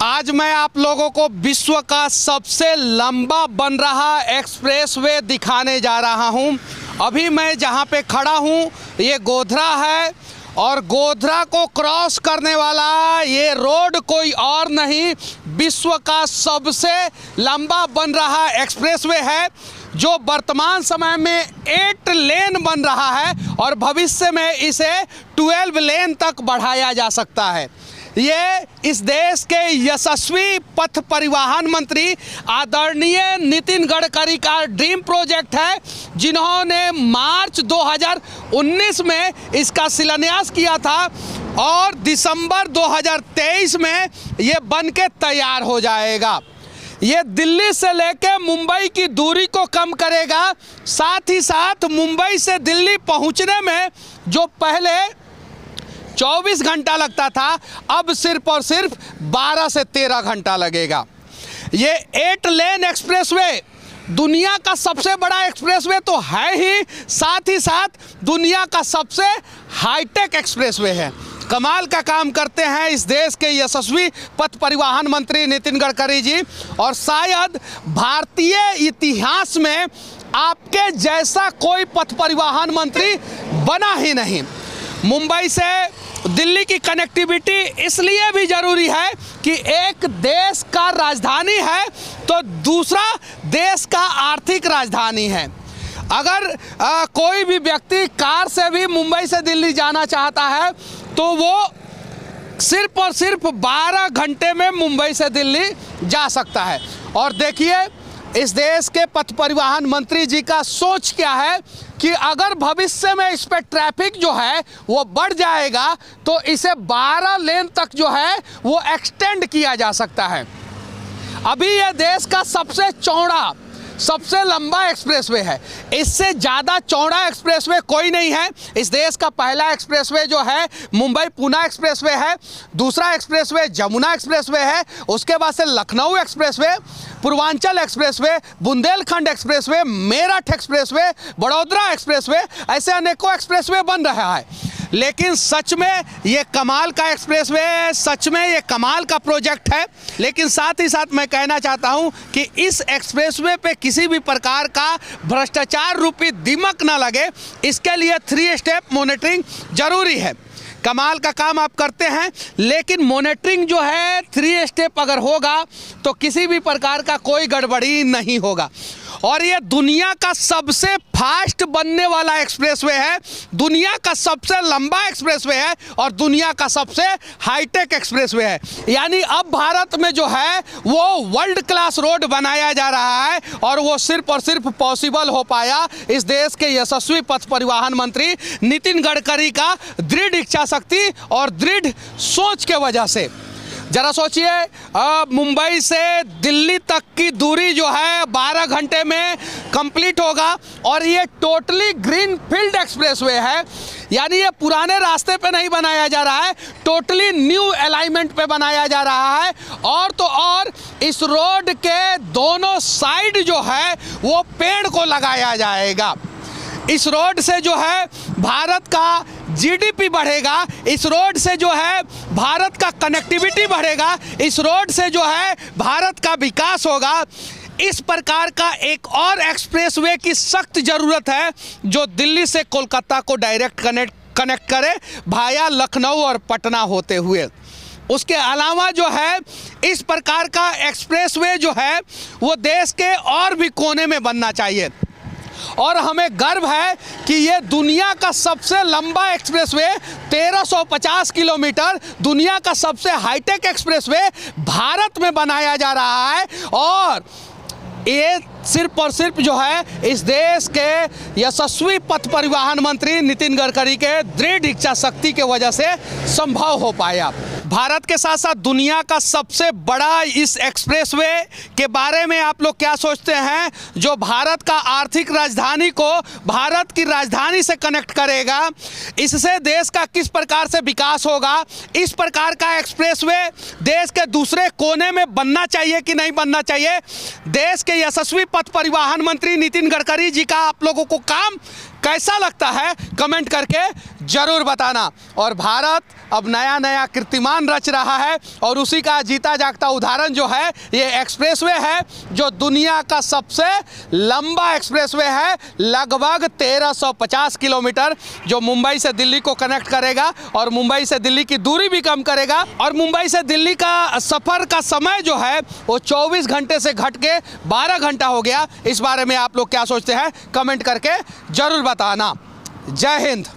आज मैं आप लोगों को विश्व का सबसे लंबा बन रहा एक्सप्रेसवे दिखाने जा रहा हूं। अभी मैं जहां पे खड़ा हूं ये गोधरा है और गोधरा को क्रॉस करने वाला ये रोड कोई और नहीं, विश्व का सबसे लंबा बन रहा एक्सप्रेसवे है जो वर्तमान समय में 8 लेन बन रहा है और भविष्य में इसे 12 लेन तक बढ़ाया जा सकता है। ये इस देश के यशस्वी पथ परिवहन मंत्री आदरणीय नितिन गडकरी का ड्रीम प्रोजेक्ट है, जिन्होंने मार्च 2019 में इसका शिलान्यास किया था और दिसंबर 2023 में ये बन के तैयार हो जाएगा। ये दिल्ली से लेके मुंबई की दूरी को कम करेगा, साथ ही साथ मुंबई से दिल्ली पहुंचने में जो पहले 24 घंटा लगता था अब सिर्फ और सिर्फ 12 से 13 घंटा लगेगा। ये 8 लेन एक्सप्रेसवे दुनिया का सबसे बड़ा एक्सप्रेसवे तो है ही, साथ ही साथ दुनिया का सबसे हाईटेक एक्सप्रेसवे है। कमाल का काम करते हैं इस देश के यशस्वी पथ परिवहन मंत्री नितिन गडकरी जी, और शायद भारतीय इतिहास में आपके जैसा कोई पथ परिवहन मंत्री बना ही नहीं। मुंबई से दिल्ली की कनेक्टिविटी इसलिए भी ज़रूरी है कि एक देश का राजधानी है तो दूसरा देश का आर्थिक राजधानी है। अगर कोई भी व्यक्ति कार से भी मुंबई से दिल्ली जाना चाहता है तो वो सिर्फ और सिर्फ 12 घंटे में मुंबई से दिल्ली जा सकता है। और देखिए इस देश के पथ परिवहन मंत्री जी का सोच क्या है कि अगर भविष्य में इस पर ट्रैफिक जो है वो बढ़ जाएगा तो इसे 12 लेन तक जो है वो एक्सटेंड किया जा सकता है। अभी यह देश का सबसे चौड़ा सबसे लंबा एक्सप्रेसवे है, इससे ज़्यादा चौड़ा एक्सप्रेसवे कोई नहीं है। इस देश का पहला एक्सप्रेसवे जो है मुंबई पुणे एक्सप्रेसवे है, दूसरा एक्सप्रेसवे जमुना एक्सप्रेसवे है, उसके बाद से Lucknow expressway, Purvanchal expressway, Bundelkhand expressway, Meerut expressway, Baroda expressway, ऐसे अनेकों एक्सप्रेसवे बन रहा है। लेकिन सच में ये कमाल का एक्सप्रेसवे है, सच में ये कमाल का प्रोजेक्ट है। लेकिन साथ ही साथ मैं कहना चाहता हूं कि इस एक्सप्रेसवे पे किसी भी प्रकार का भ्रष्टाचार रूपी दिमक ना लगे, इसके लिए 3 स्टेप मॉनिटरिंग जरूरी है। कमाल का काम आप करते हैं, लेकिन मॉनिटरिंग जो है 3 स्टेप अगर होगा तो किसी भी प्रकार का कोई गड़बड़ी नहीं होगा। और ये दुनिया का सबसे फास्ट बनने वाला एक्सप्रेसवे है, दुनिया का सबसे लंबा एक्सप्रेसवे है और दुनिया का सबसे हाईटेक एक्सप्रेसवे है। यानी अब भारत में जो है वो वर्ल्ड क्लास रोड बनाया जा रहा है और वो सिर्फ और सिर्फ पॉसिबल हो पाया इस देश के यशस्वी पथ परिवहन मंत्री नितिन गडकरी का दृढ़ इच्छा शक्ति और दृढ़ सोच के वजह से। जरा सोचिए, मुंबई से दिल्ली तक की दूरी जो है 12 घंटे में कंप्लीट होगा और ये टोटली ग्रीन फील्ड एक्सप्रेसवे है। यानी ये पुराने रास्ते पे नहीं बनाया जा रहा है, टोटली न्यू अलाइनमेंट पे बनाया जा रहा है। और तो और इस रोड के दोनों साइड जो है वो पेड़ को लगाया जाएगा। इस रोड से जो है भारत का जीडीपी बढ़ेगा, इस रोड से जो है भारत का कनेक्टिविटी बढ़ेगा, इस रोड से जो है भारत का विकास होगा। इस प्रकार का एक और एक्सप्रेसवे की सख्त ज़रूरत है जो दिल्ली से कोलकाता को डायरेक्ट कनेक्ट करे भाया लखनऊ और पटना होते हुए। उसके अलावा जो है इस प्रकार का एक्सप्रेसवे जो है वो देश के और भी कोने में बनना चाहिए। और हमें गर्व है कि ये दुनिया का सबसे लंबा एक्सप्रेसवे 1350 किलोमीटर, दुनिया का सबसे हाईटेक एक्सप्रेसवे भारत में बनाया जा रहा है। और ये सिर्फ और सिर्फ जो है इस देश के यशस्वी पथ परिवहन मंत्री नितिन गडकरी के दृढ़ इच्छा शक्ति के वजह से संभव हो पाया। भारत के साथ साथ दुनिया का सबसे बड़ा इस एक्सप्रेसवे के बारे में आप लोग क्या सोचते हैं, जो भारत का आर्थिक राजधानी को भारत की राजधानी से कनेक्ट करेगा, इससे देश का किस प्रकार से विकास होगा। इस प्रकार का एक्सप्रेसवे देश के दूसरे कोने में बनना चाहिए कि नहीं बनना चाहिए। देश के यशस्वी पथ परिवहन मंत्री नितिन गडकरी जी का आप लोगों को काम कैसा लगता है कमेंट करके जरूर बताना। और भारत अब नया नया कीर्तिमान रच रहा है और उसी का जीता जागता उदाहरण जो है ये एक्सप्रेसवे है, जो दुनिया का सबसे लंबा एक्सप्रेसवे है, लगभग 1350 किलोमीटर, जो मुंबई से दिल्ली को कनेक्ट करेगा और मुंबई से दिल्ली की दूरी भी कम करेगा। और मुंबई से दिल्ली का सफ़र का समय जो है वो 24 घंटे से घट के 12 घंटा हो गया। इस बारे में आप लोग क्या सोचते हैं, कमेंट करके जरूर बताना। जय हिंद।